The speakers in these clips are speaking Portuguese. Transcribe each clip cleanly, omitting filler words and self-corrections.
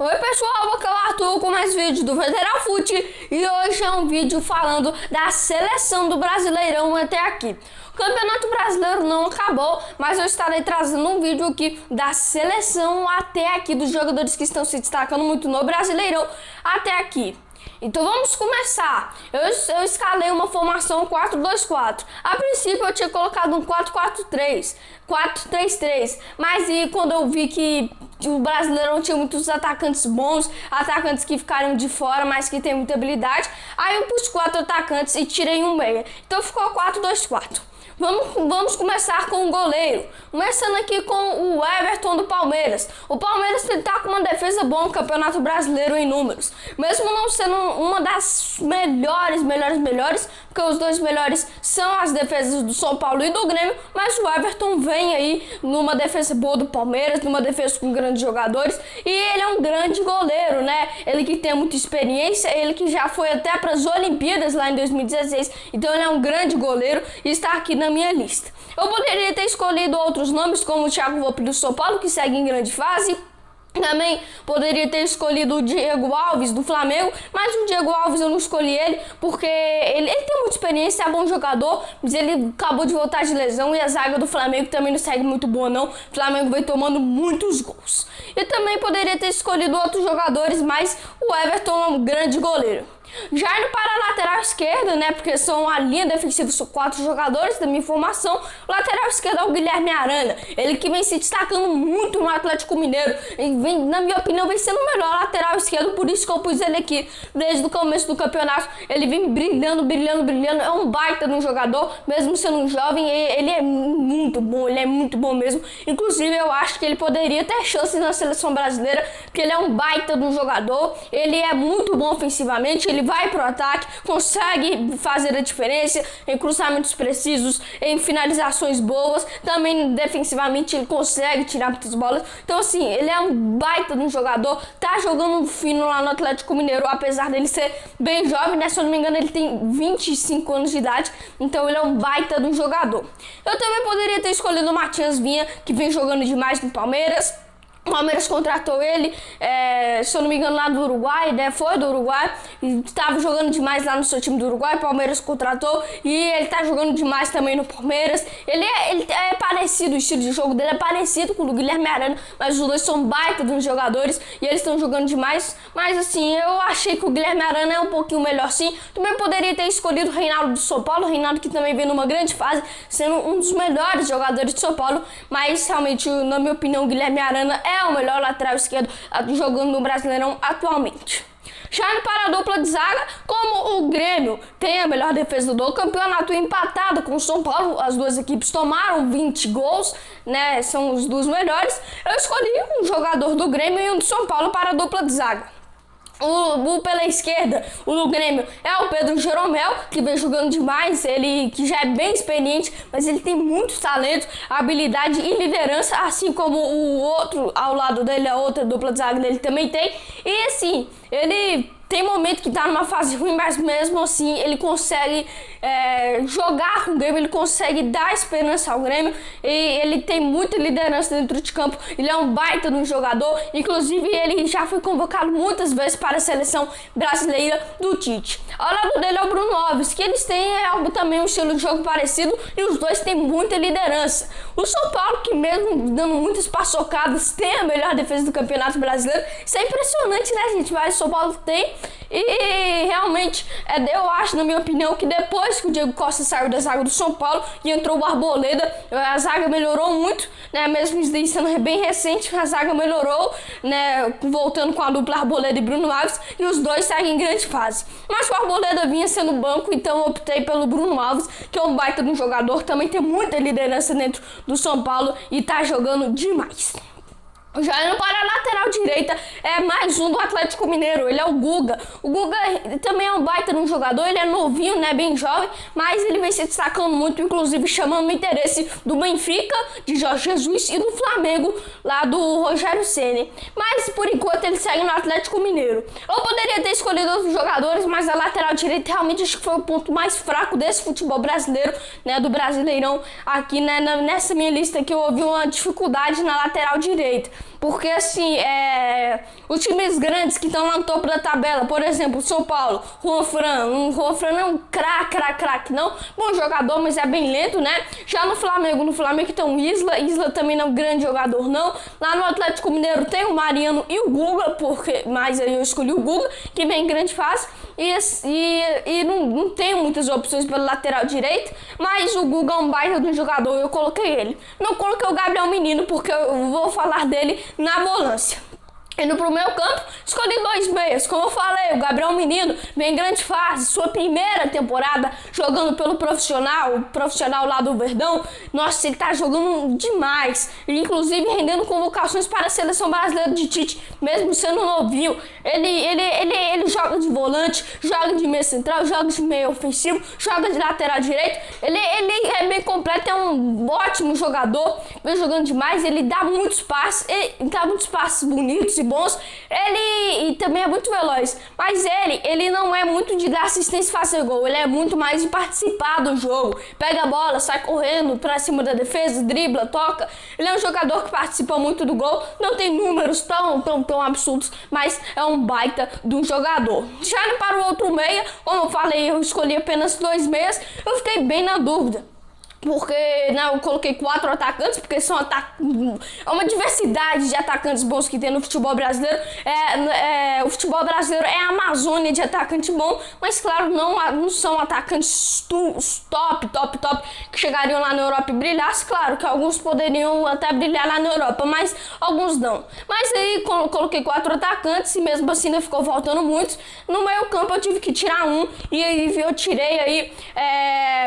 Oi pessoal, aqui é o Arthur com mais vídeo do Federal Fute e hoje é um vídeo falando da seleção do Brasileirão até aqui. O Campeonato Brasileiro não acabou, mas eu estarei trazendo um vídeo aqui da seleção até aqui, dos jogadores que estão se destacando muito no Brasileirão até aqui. Então vamos começar. Eu escalei uma formação 4-2-4. A princípio eu tinha colocado um 4-4-3, 4-3-3, mas quando eu vi que o Brasileirão tinha muitos atacantes bons, atacantes que ficaram de fora, mas que tem muita habilidade, aí eu pus 4 atacantes e tirei um meia. Então ficou 4-2-4. Vamos começar com o goleiro. Começando aqui com o Everton do Palmeiras. O Palmeiras está com uma defesa boa no Campeonato Brasileiro em números. Mesmo não sendo uma das melhores, porque os dois melhores são as defesas do São Paulo e do Grêmio, mas o Everton vem aí numa defesa boa do Palmeiras, numa defesa com grandes jogadores, e ele é um grande goleiro, né? Ele que tem muita experiência, ele que já foi até para as Olimpíadas lá em 2016, então ele é um grande goleiro e está aqui na minha lista. Eu poderia ter escolhido outros nomes, como o Thiago Volpi do São Paulo, que segue em grande fase. Também poderia ter escolhido o Diego Alves do Flamengo, mas o Diego Alves eu não escolhi ele porque ele tem muita experiência, é bom jogador, mas ele acabou de voltar de lesão e a zaga do Flamengo também não segue muito boa não. O Flamengo vem tomando muitos gols. E também poderia ter escolhido outros jogadores, mas o Everton é um grande goleiro. Já indo para a lateral esquerda, né, porque são a linha defensiva, são 4 jogadores da minha formação. O lateral esquerdo é o Guilherme Arana, ele que vem se destacando muito no Atlético Mineiro, ele na minha opinião, vem sendo o melhor lateral esquerdo, por isso que eu pus ele aqui desde o começo do campeonato. Ele vem brilhando, é um baita de um jogador, mesmo sendo um jovem, ele é muito bom mesmo. Inclusive eu acho que ele poderia ter chances na seleção brasileira, porque ele é um baita de um jogador, ele é muito bom ofensivamente, ele vai pro ataque, consegue fazer a diferença em cruzamentos precisos, em finalizações boas, também defensivamente ele consegue tirar muitas bolas. Então assim, ele é um baita de um jogador, tá jogando um fino lá no Atlético Mineiro, apesar dele ser bem jovem, né? Se eu não me engano ele tem 25 anos de idade, então ele é um baita de um jogador. Eu também poderia ter escolhido o Matias Vinha, que vem jogando demais no Palmeiras. O Palmeiras contratou ele, se eu não me engano, lá do Uruguai, né? Foi do Uruguai, e estava jogando demais lá no seu time do Uruguai. O Palmeiras contratou e ele tá jogando demais também no Palmeiras. Ele é parecido, o estilo de jogo dele é parecido com o do Guilherme Arana, mas os dois são baita dos jogadores e eles estão jogando demais. Mas assim, eu achei que o Guilherme Arana é um pouquinho melhor sim. Também poderia ter escolhido o Reinaldo do São Paulo, o Reinaldo que também vem numa grande fase, sendo um dos melhores jogadores de São Paulo, mas realmente, na minha opinião, o Guilherme Arana é o melhor lateral esquerdo jogando no Brasileirão atualmente. Já indo para a dupla de zaga, como o Grêmio tem a melhor defesa do campeonato, empatado com o São Paulo, as duas equipes tomaram 20 gols, né, são os dos melhores, eu escolhi um jogador do Grêmio e um do São Paulo para a dupla de zaga. Pela esquerda, o do Grêmio é o Pedro Jeromel, que vem jogando demais, ele que já é bem experiente, mas ele tem muito talento, habilidade e liderança, assim como o outro ao lado dele, a outra dupla de zaga dele também tem. E assim, ele tem momento que tá numa fase ruim, mas mesmo assim ele consegue jogar com o Grêmio, ele consegue dar esperança ao Grêmio e ele tem muita liderança dentro de campo. Ele é um baita de um jogador, inclusive ele já foi convocado muitas vezes para a seleção brasileira do Tite. Ao lado dele é o Bruno Alves, que eles têm também um estilo de jogo parecido e os dois têm muita liderança. O São Paulo, que mesmo dando muitas paçocadas, tem a melhor defesa do Campeonato Brasileiro. Isso é impressionante, né, gente? Mas o São Paulo tem. E realmente, eu acho, na minha opinião, que depois que o Diego Costa saiu da zaga do São Paulo e entrou o Arboleda, a zaga melhorou muito, né? Mesmo isso sendo bem recente, a zaga melhorou, né? Voltando com a dupla Arboleda e Bruno Alves, e os dois seguem em grande fase. Mas o Arboleda vinha sendo banco, então eu optei pelo Bruno Alves, que é um baita de um jogador, também tem muita liderança dentro do São Paulo e tá jogando demais. Já indo para a lateral direita, é mais um do Atlético Mineiro, ele é o Guga. O Guga também é um baita de um jogador, ele é novinho, né, bem jovem, mas ele vem se destacando muito, inclusive chamando o interesse do Benfica, de Jorge Jesus, e do Flamengo, lá do Rogério Ceni. Mas por enquanto ele segue no Atlético Mineiro. Eu poderia ter escolhido outros jogadores, mas a lateral direita realmente acho que foi o ponto mais fraco desse futebol brasileiro, né, do Brasileirão. Aqui, né, nessa minha lista aqui eu ouvi uma dificuldade na lateral direita. Porque assim, Os times grandes que estão lá no topo da tabela, por exemplo, São Paulo, Juan Fran não é um craque, não. Bom jogador, mas é bem lento, né? Já no Flamengo tem o Isla também não é um grande jogador, não. Lá no Atlético Mineiro tem o Mariano e o Guga, mas aí eu escolhi o Guga, que vem em grande fase. E não tem muitas opções pelo lateral direito, mas o Guga é um baita de um jogador, eu coloquei ele. Não coloquei o Gabriel Menino, porque eu vou falar dele na volância. Indo pro meu campo, escolhi 2 meias. Como eu falei, o Gabriel Menino vem em grande fase, sua primeira temporada jogando pelo o profissional lá do Verdão. Nossa, ele tá jogando demais, inclusive rendendo convocações para a seleção brasileira de Tite, mesmo sendo novinho. Ele joga de volante, joga de meia central, joga de meia ofensivo, joga de lateral direito. Ele é bem completo, é um ótimo jogador, vem jogando demais. Ele dá muitos passes, bonitos e bons. Ele também é muito veloz, mas ele não é muito de dar assistência e fazer gol. Ele é muito mais de participar do jogo, pega a bola, sai correndo pra cima da defesa, dribla, toca. Ele é um jogador que participa muito do gol, não tem números tão absurdos, mas é um baita de um jogador. Já indo para o outro meia, como eu falei, eu escolhi apenas 2 meias, eu fiquei bem na dúvida. Porque eu coloquei 4 atacantes, porque é uma diversidade de atacantes bons que tem no futebol brasileiro. O futebol brasileiro é a Amazônia de atacante bom, mas claro, não são atacantes top, que chegariam lá na Europa e brilhassem. Claro que alguns poderiam até brilhar lá na Europa, mas alguns não. Mas aí coloquei 4 atacantes e mesmo assim ainda ficou faltando muitos. No meio campo eu tive que tirar um, e aí eu tirei aí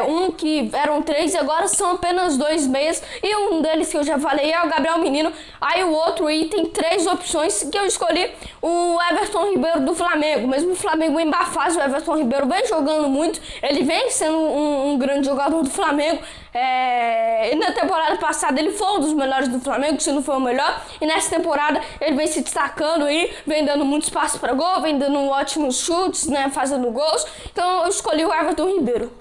um que eram 3, agora são apenas 2 meias, e um deles que eu já falei é o Gabriel Menino. Aí o outro tem 3 opções, que eu escolhi o Everton Ribeiro do Flamengo. Mesmo o Flamengo em má fase, o Everton Ribeiro vem jogando muito, ele vem sendo um grande jogador do Flamengo. E na temporada passada ele foi um dos melhores do Flamengo, se não foi o melhor, e nessa temporada ele vem se destacando aí, vem dando muitos passos para gol, vem dando ótimos chutes, né, fazendo gols. Então eu escolhi o Everton Ribeiro.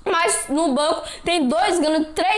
Mas no banco tem 3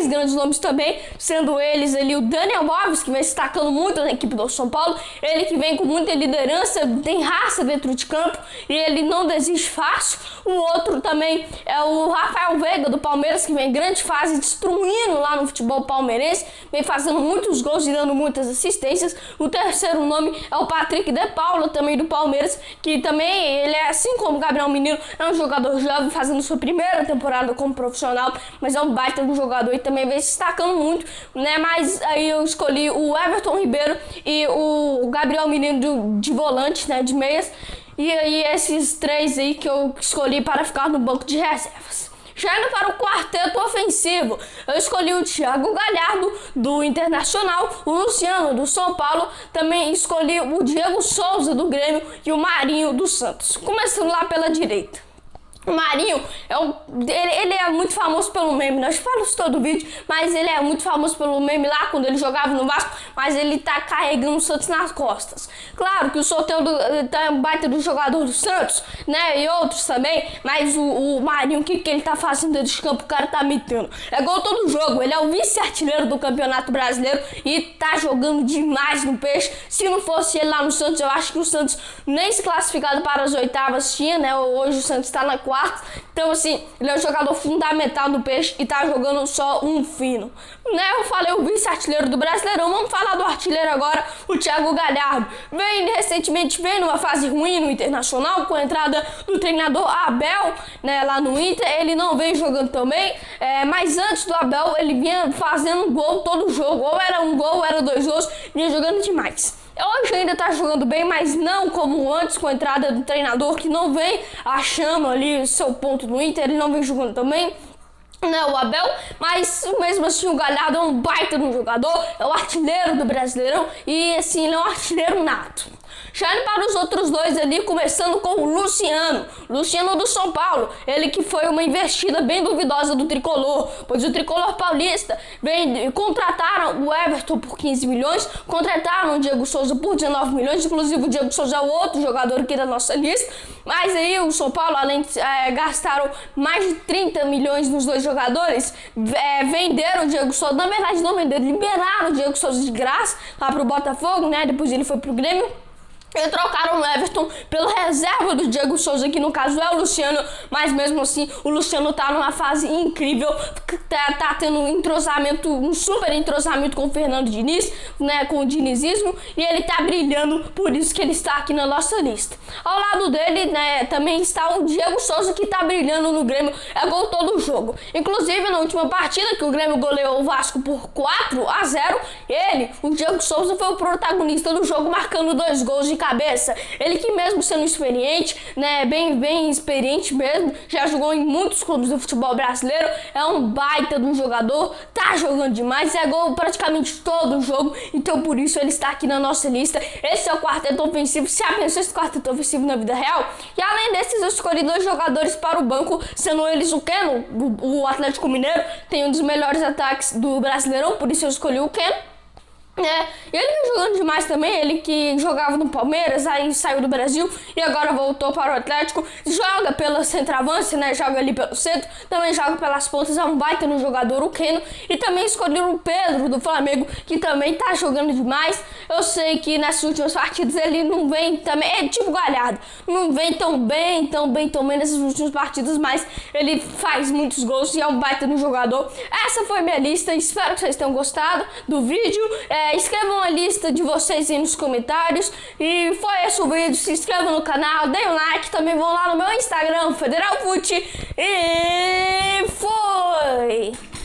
grandes nomes também, sendo eles ali o Daniel Alves, que vem se destacando muito na equipe do São Paulo. Ele que vem com muita liderança, tem raça dentro de campo e ele não desiste fácil. O outro também é o Rafael Veiga do Palmeiras, que vem em grande fase, destruindo lá no futebol palmeirense, vem fazendo muitos gols e dando muitas assistências. O terceiro nome é o Patrick de Paula, também do Palmeiras, que também ele é, assim como o Gabriel Menino, é um jogador jovem, fazendo sua primeira temporada como profissional, mas é um baita de um jogador e também vem se destacando muito, né? Mas aí eu escolhi o Everton Ribeiro e o Gabriel Menino de volante, né, de meias. E aí esses 3 aí que eu escolhi para ficar no banco de reservas. Já indo para o quarteto ofensivo, eu escolhi o Thiago Galhardo do Internacional, o Luciano do São Paulo, também escolhi o Diego Souza do Grêmio e o Marinho do Santos. Começando lá pela direita. O Marinho, ele é muito famoso pelo meme, nós falamos todo vídeo, mas ele é muito famoso pelo meme lá quando ele jogava no Vasco, mas ele tá carregando o Santos nas costas. Claro que o sorteio é um baita do jogador do Santos, né, e outros também, mas o Marinho, o que ele tá fazendo dentro de campo, o cara tá metendo. É gol todo jogo, ele é o vice-artilheiro do Campeonato Brasileiro e tá jogando demais no Peixe. Se não fosse ele lá no Santos, eu acho que o Santos nem se classificado para as oitavas tinha, né, hoje o Santos tá na 4. Então assim, ele é um jogador fundamental do Peixe e tá jogando só um fino, né? Eu falei o vice-artilheiro do Brasileirão, vamos falar do artilheiro agora, o Thiago Galhardo. Recentemente vem numa fase ruim no Internacional, com a entrada do treinador Abel, né, lá no Inter. Ele não vem jogando também, mas antes do Abel ele vinha fazendo gol todo jogo, ou era um gol, ou era 2 gols, vinha jogando demais. Hoje ainda tá jogando bem, mas não como antes, com a entrada do treinador que não vem achando ali seu ponto no Inter, ele não vem jogando também, né, o Abel, mas mesmo assim o Galhardo é um baita no jogador, é o artilheiro do Brasileirão e assim, ele é um artilheiro nato. Já indo para os outros 2 ali, começando com o Luciano do São Paulo, ele que foi uma investida bem duvidosa do Tricolor, pois o Tricolor paulista contrataram o Everton por 15 milhões, contrataram o Diego Souza por 19 milhões, inclusive o Diego Souza é outro jogador aqui da nossa lista, mas aí o São Paulo, além de gastaram mais de 30 milhões nos 2 jogadores, venderam o Diego Souza, na verdade não venderam, liberaram o Diego Souza de graça lá pro Botafogo, né, depois ele foi pro Grêmio. E trocaram o Everton pelo reserva do Diego Souza, que no caso é o Luciano, mas mesmo assim o Luciano tá numa fase incrível, tá tendo um entrosamento, um super entrosamento com o Fernando Diniz, né, com o dinizismo, e ele tá brilhando, por isso que ele está aqui na nossa lista. Ao lado dele, né, também está o Diego Souza, que tá brilhando no Grêmio, é gol todo jogo. Inclusive na última partida que o Grêmio goleou o Vasco por 4-0, o Diego Souza, foi o protagonista do jogo, marcando 2 gols de cabeça. Ele que mesmo sendo experiente, né, bem experiente mesmo, já jogou em muitos clubes do futebol brasileiro, é um baita de um jogador, tá jogando demais, é gol praticamente todo o jogo, então por isso ele está aqui na nossa lista. Esse é o quarteto ofensivo. Se pensou esse quarteto ofensivo na vida real? E além desses, eu escolhi 2 jogadores para o banco, sendo eles o Keno, o Atlético Mineiro tem um dos melhores ataques do Brasileirão, por isso eu escolhi o Keno. E ele vem jogando demais também, ele que jogava no Palmeiras, aí saiu do Brasil e agora voltou para o Atlético, joga pela centroavância, né, joga ali pelo centro, também joga pelas pontas, é um baita no jogador, o Keno, e também escolheram o Pedro do Flamengo, que também tá jogando demais. Eu sei que nessas últimas partidas ele não vem também, é tipo Galhardo, não vem tão bem nessas últimas partidas, mas ele faz muitos gols e é um baita no jogador. Essa foi minha lista, espero que vocês tenham gostado do vídeo. Escrevam a lista de vocês aí nos comentários. E foi esse o vídeo. Se inscrevam no canal, deem um like. Também vão lá no meu Instagram, Federal Fute. E foi!